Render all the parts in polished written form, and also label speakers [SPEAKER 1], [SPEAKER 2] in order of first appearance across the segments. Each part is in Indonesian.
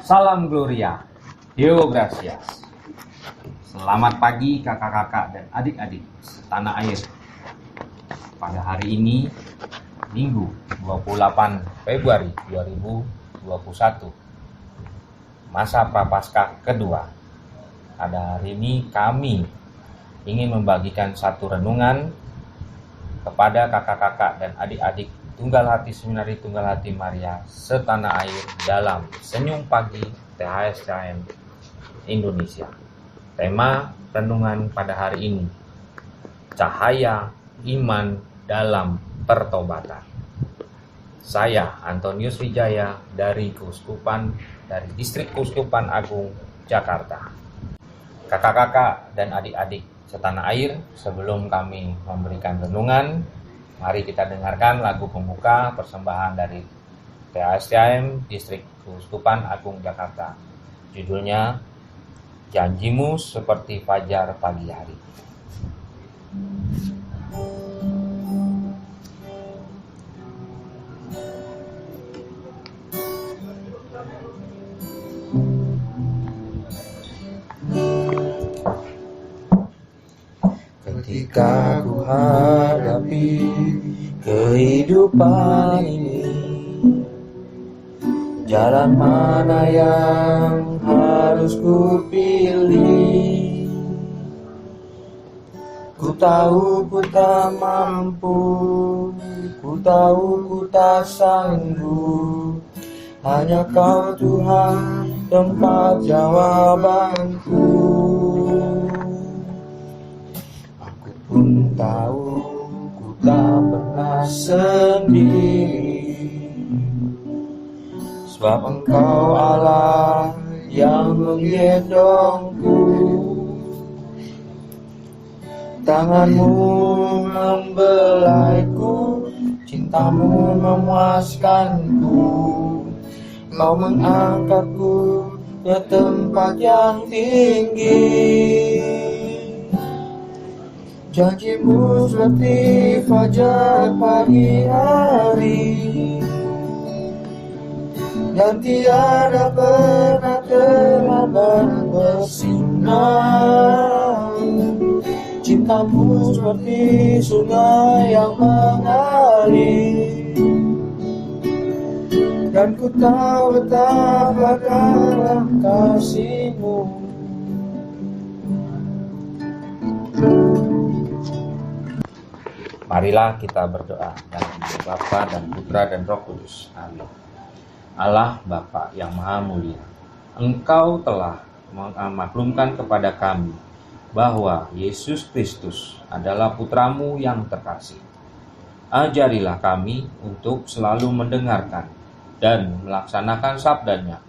[SPEAKER 1] Salam Gloria, Deo Gracias. Selamat pagi kakak-kakak dan adik-adik tanah air. Pada hari ini, Minggu 28 Februari 2021, masa Prapaskah kedua. Pada hari ini kami ingin membagikan satu renungan kepada kakak-kakak dan adik-adik Tunggal Hati Seminari Tunggal Hati Maria setanah air dalam Senyum Pagi THSCM Indonesia. Tema renungan pada hari ini, cahaya iman dalam pertobatan. Saya Antonius Wijaya dari Distrik Keuskupan Agung Jakarta. Kakak-kakak dan adik-adik setanah air, sebelum kami memberikan renungan, mari kita dengarkan lagu pembuka persembahan dari THSCM Distrik Keuskupan Agung Jakarta. Judulnya Janjimu Seperti Fajar Pagi Hari.
[SPEAKER 2] Ketika ku hadapi kehidupan ini, jalan mana yang harus ku pilih? Ku tahu ku tak mampu, ku tahu ku tak sanggup. Hanya Kau Tuhan tempat jawabanku. Aku pun tahu ku tak pernah sendiri, sebab Engkau Allah yang menggendongku. Tangan-Mu membelaiku, cinta-Mu memuaskanku. Kau mengangkatku ke tempat yang tinggi. Janji-Mu seperti fajar pagi hari, dan tiada pernah terlambat bersinar. Cinta-Mu seperti sungai yang mengalir, dan ku tahu betapa dalam kasih-Mu.
[SPEAKER 1] Marilah kita berdoa dalam nama Bapa dan Putra dan Roh Kudus. Amin. Allah Bapa yang Maha Mulia, Engkau telah memaklumkan kepada kami bahwa Yesus Kristus adalah Putra-Mu yang terkasih. Ajarilah kami untuk selalu mendengarkan dan melaksanakan sabdanya,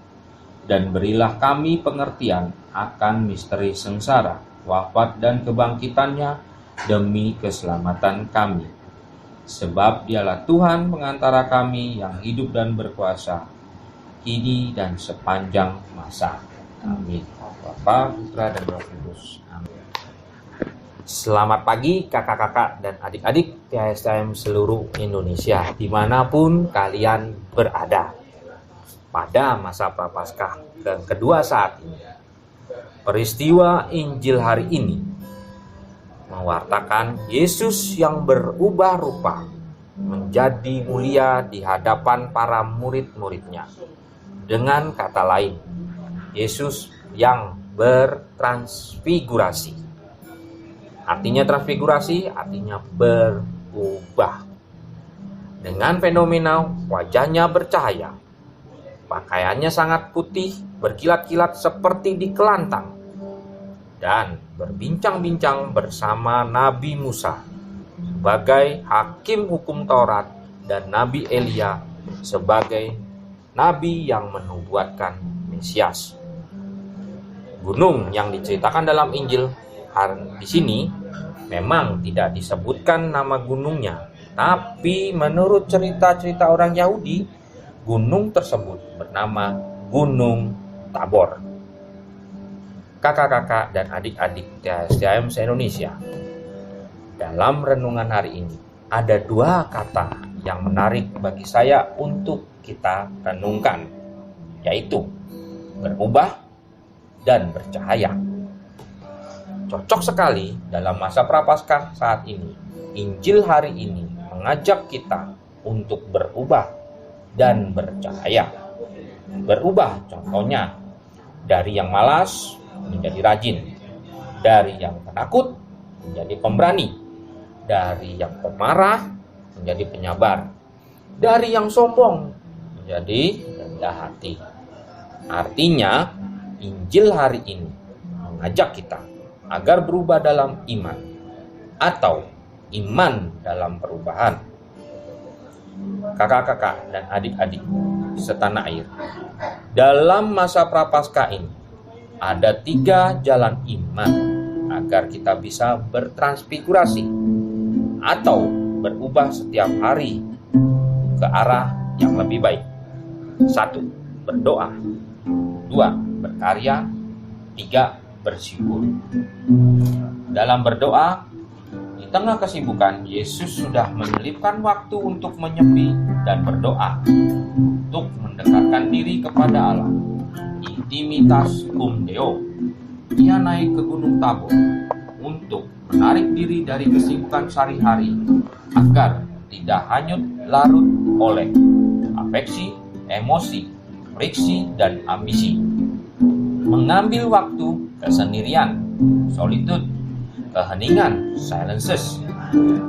[SPEAKER 1] dan berilah kami pengertian akan misteri sengsara, wafat dan kebangkitannya demi keselamatan kami. Sebab Dialah Tuhan pengantara kami yang hidup dan berkuasa, kini dan sepanjang masa. Amin. Bapa, Putra, dan Roh Kudus. Amin. Selamat pagi kakak-kakak dan adik-adik THSCM seluruh Indonesia, dimanapun kalian berada. Pada masa Prapaskah yang kedua saat ini, peristiwa Injil hari ini mewartakan Yesus yang berubah rupa menjadi mulia di hadapan para murid-muridnya. Dengan kata lain, Yesus yang bertransfigurasi. Artinya transfigurasi, artinya berubah. Dengan fenomenal, wajahnya bercahaya. Pakaiannya sangat putih, berkilat-kilat seperti di kelantang. Dan berbincang-bincang bersama Nabi Musa sebagai hakim hukum Taurat dan Nabi Elia sebagai nabi yang menubuatkan Mesias. Gunung yang diceritakan dalam Injil di sini memang tidak disebutkan nama gunungnya, tapi menurut cerita-cerita orang Yahudi, gunung tersebut bernama Gunung Tabor. Kakak-kakak dan adik-adik THSCM se-Indonesia, dalam renungan hari ini ada dua kata yang menarik bagi saya untuk kita renungkan, yaitu berubah, dan bercahaya. Cocok sekali dalam masa Prapaskah saat ini. Injil hari ini mengajak kita untuk berubah dan bercahaya. Berubah contohnya dari yang malas menjadi rajin, dari yang penakut menjadi pemberani, dari yang pemarah menjadi penyabar, dari yang sombong menjadi rendah hati. Artinya, Injil hari ini mengajak kita agar berubah dalam iman atau iman dalam perubahan. Kakak-kakak dan adik-adik setanah air, dalam masa Prapaskah ini ada 3 jalan iman agar kita bisa bertransfigurasi atau berubah setiap hari ke arah yang lebih baik. 1. Berdoa. 2. Berkarya. 3. Bersyukur. Dalam berdoa, di tengah kesibukan, Yesus sudah menyelipkan waktu untuk menyepi dan berdoa, untuk mendekatkan diri kepada Allah. Intimitas cum Deo. Ia naik ke Gunung Tabor untuk menarik diri dari kesibukan sehari-hari agar tidak hanyut larut oleh afeksi, emosi, friksi, dan ambisi. Mengambil waktu kesendirian, solitude, keheningan, silences,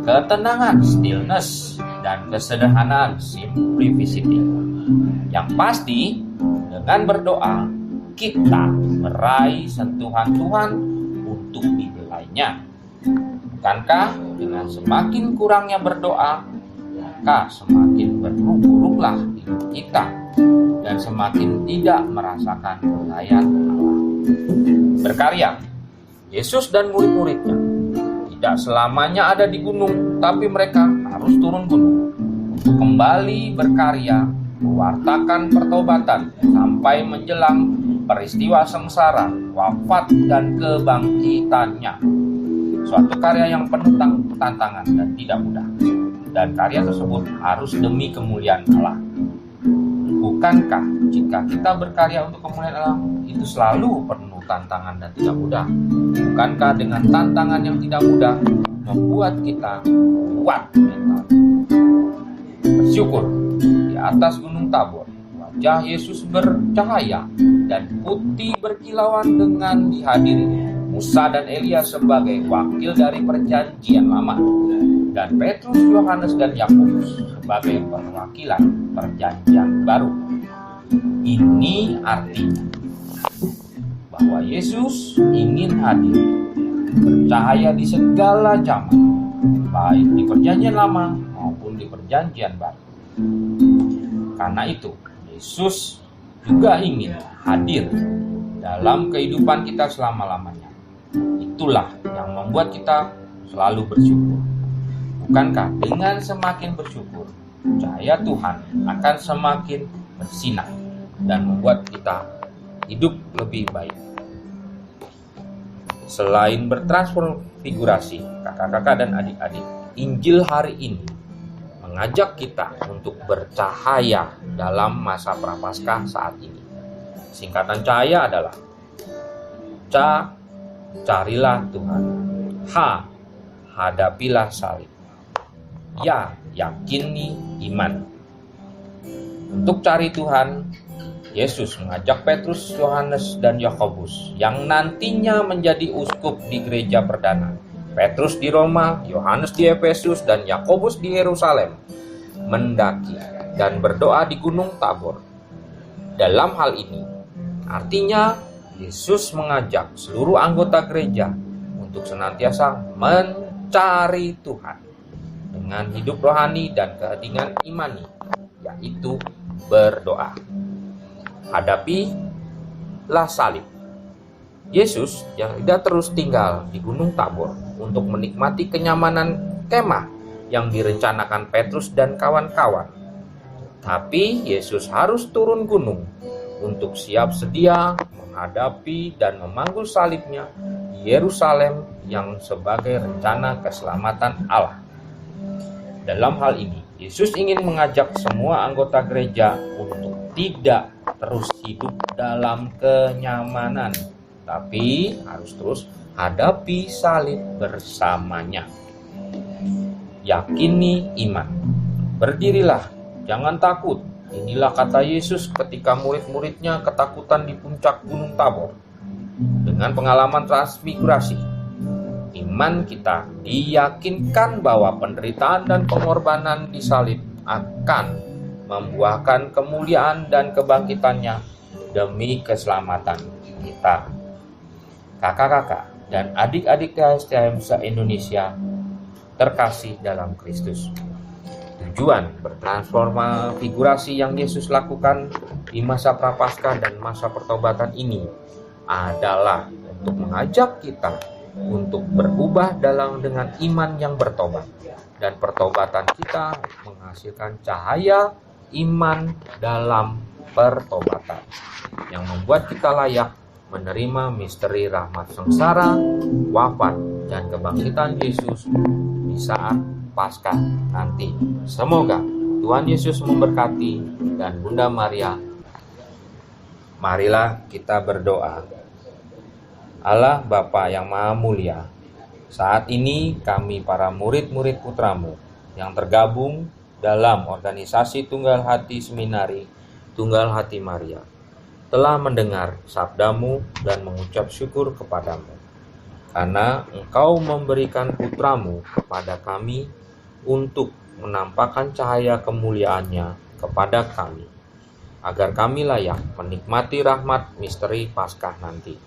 [SPEAKER 1] ketenangan, stillness, dan kesederhanaan, simplicity. Yang pasti, dengan berdoa, kita meraih sentuhan Tuhan untuk dibelainya. Bukankah dengan semakin kurangnya berdoa, maka semakin berburuklah hidup kita dan semakin tidak merasakan belayan Allah. Berkarya. Yesus dan murid-muridnya tidak selamanya ada di gunung, tapi mereka harus turun gunung untuk kembali berkarya, mewartakan pertobatan sampai menjelang peristiwa sengsara, wafat, dan kebangkitannya. Suatu karya yang penuh tantangan dan tidak mudah, dan karya tersebut harus demi kemuliaan Allah. Bukankah jika kita berkarya untuk kemuliaan Allah itu selalu penuh tantangan dan tidak mudah? Bukankah dengan tantangan yang tidak mudah membuat kita kuat mental? Bersyukur. Di atas Gunung Tabor, wajah Yesus bercahaya dan putih berkilauan dengan dihadiri Musa dan Elia sebagai wakil dari perjanjian lama, dan Petrus, Yohanes, dan Yakobus sebagai perwakilan perjanjian baru. Ini artinya bahwa Yesus ingin hadir, bercahaya di segala zaman, baik di perjanjian lama maupun di perjanjian baru. Karena itu, Yesus juga ingin hadir dalam kehidupan kita selama-lamanya. Itulah yang membuat kita selalu bersyukur. Bukankah dengan semakin bersyukur, cahaya Tuhan akan semakin bersinar dan membuat kita hidup lebih baik. Selain bertransfigurasi, kakak-kakak dan adik-adik, Injil hari ini mengajak kita untuk bercahaya dalam masa Prapaskah saat ini. Singkatan cahaya adalah C, carilah Tuhan. H, hadapilah salib. Ya, yakini iman. Untuk cari Tuhan, Yesus mengajak Petrus, Yohanes, dan Yakobus yang nantinya menjadi uskup di gereja perdana. Petrus di Roma, Yohanes di Efesus, dan Yakobus di Yerusalem, mendaki dan berdoa di Gunung Tabor. Dalam hal ini, artinya Yesus mengajak seluruh anggota gereja untuk senantiasa mencari Tuhan dengan hidup rohani dan keheningan imani, yaitu berdoa. Hadapilah salib. Yesus yang tidak terus tinggal di Gunung Tabor untuk menikmati kenyamanan kemah yang direncanakan Petrus dan kawan-kawan. Tapi Yesus harus turun gunung untuk siap sedia menghadapi dan memanggul salibnya di Yerusalem yang sebagai rencana keselamatan Allah. Dalam hal ini, Yesus ingin mengajak semua anggota gereja untuk tidak terus hidup dalam kenyamanan, tapi harus terus hadapi salib bersamanya. Yakini iman. Berdirilah, jangan takut. Inilah kata Yesus ketika murid-muridnya ketakutan di puncak Gunung Tabor. Dengan pengalaman transfigurasi, iman kita diyakinkan bahwa penderitaan dan pengorbanan di salib akan membuahkan kemuliaan dan kebangkitannya demi keselamatan kita. Kakak-kakak dan adik-adik KSTM se-Indonesia terkasih dalam Kristus. Tujuan bertransformasi yang Yesus lakukan di masa prapaskah dan masa pertobatan ini adalah untuk mengajak kita untuk berubah dengan iman yang bertobat, dan pertobatan kita menghasilkan cahaya iman dalam pertobatan yang membuat kita layak menerima misteri rahmat sengsara, wafat, dan kebangkitan Yesus di saat Paskah nanti. Semoga Tuhan Yesus memberkati dan Bunda Maria. Marilah kita berdoa. Allah Bapa yang Maha Mulia, saat ini kami para murid-murid putramu yang tergabung dalam organisasi Tunggal Hati Seminari Tunggal Hati Maria telah mendengar sabdamu dan mengucap syukur kepadamu, karena Engkau memberikan putramu kepada kami untuk menampakkan cahaya kemuliaannya kepada kami, agar kami layak menikmati rahmat misteri Paskah nanti.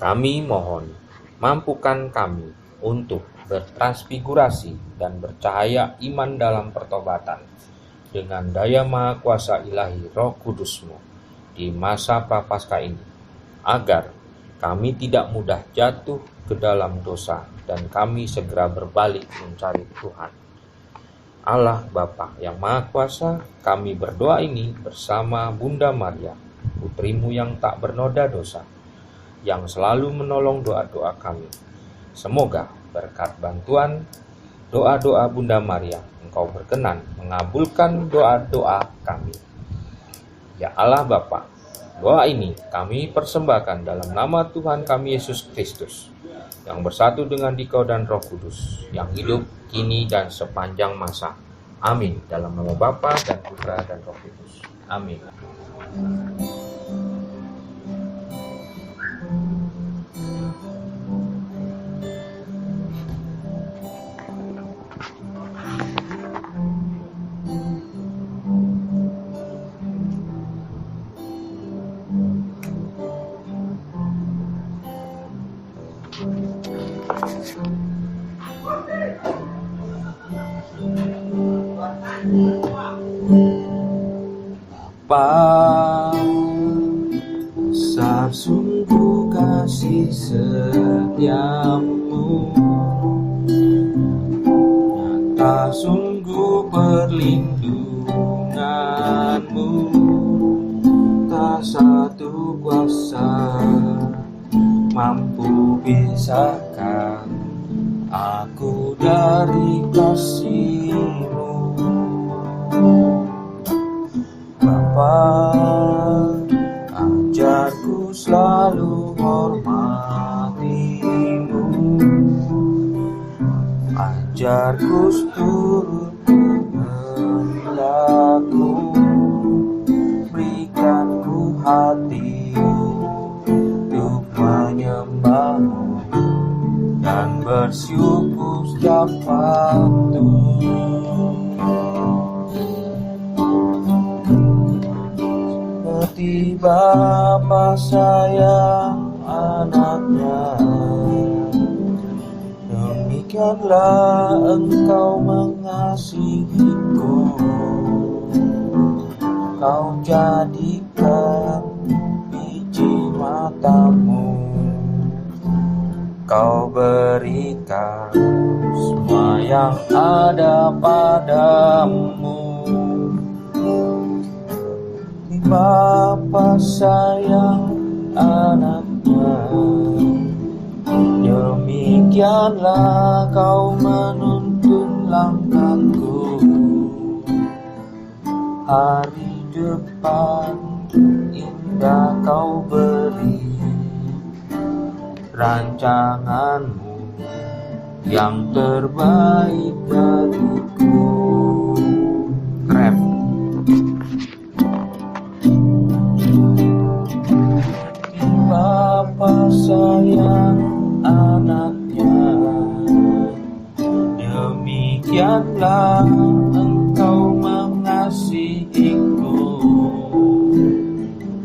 [SPEAKER 1] Kami mohon, mampukan kami untuk bertransfigurasi dan bercahaya iman dalam pertobatan dengan daya maha kuasa ilahi Roh Kudus-Mu di masa prapaskah ini, agar kami tidak mudah jatuh ke dalam dosa dan kami segera berbalik mencari Tuhan. Allah Bapa yang Maha Kuasa, kami berdoa ini bersama Bunda Maria, putrimu yang tak bernoda dosa, yang selalu menolong doa-doa kami. Semoga berkat bantuan doa-doa Bunda Maria, Engkau berkenan mengabulkan doa-doa kami. Ya Allah Bapa, doa ini kami persembahkan dalam nama Tuhan kami Yesus Kristus, yang bersatu dengan Dikau dan Roh Kudus, yang hidup kini dan sepanjang masa. Amin. Dalam nama Bapa dan Putra dan Roh Kudus. Amin.
[SPEAKER 2] Bapa, besar sungguh kasih setiamu, nyata sungguh perlindunganmu, tak satu kuasa mampu pisahkan aku dari kasih-Mu. Bapa, ajarku selalu hormati-Mu, ajarku turut kehendak-Mu, berikanku hati untuk menyembah-Mu dan bersyukur setiap waktu. Seperti Bapa sayang anaknya, demikianlah Engkau mengasihiku. Kau jadikan biji mata-Mu, Kau berikan semua yang ada padamu. Bapa sayang anaknya, demikianlah Kau menuntun langkahku. Hari depan indah kau beri, rancanganmu yang terbaik bagiku.
[SPEAKER 1] Keren.
[SPEAKER 2] Bapa sayang anaknya, demikianlah engkau mengasihiku.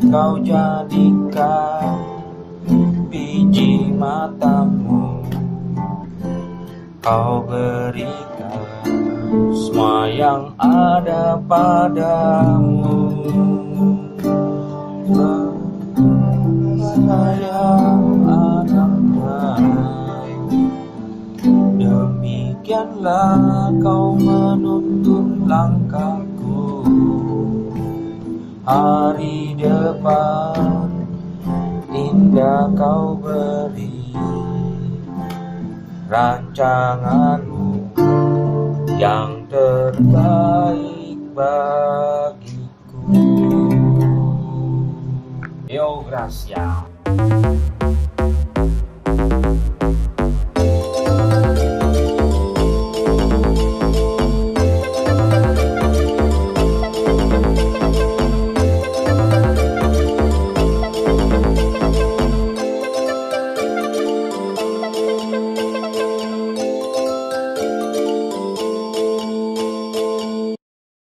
[SPEAKER 2] Kau jadikan biji matamu, kau berikan semua yang ada padamu. Sayang anaknya, demikianlah kau menuntun langkahku. Hari depan indah kau beri, rancanganmu yang terbaik bagiku.
[SPEAKER 1] Deo Gracia.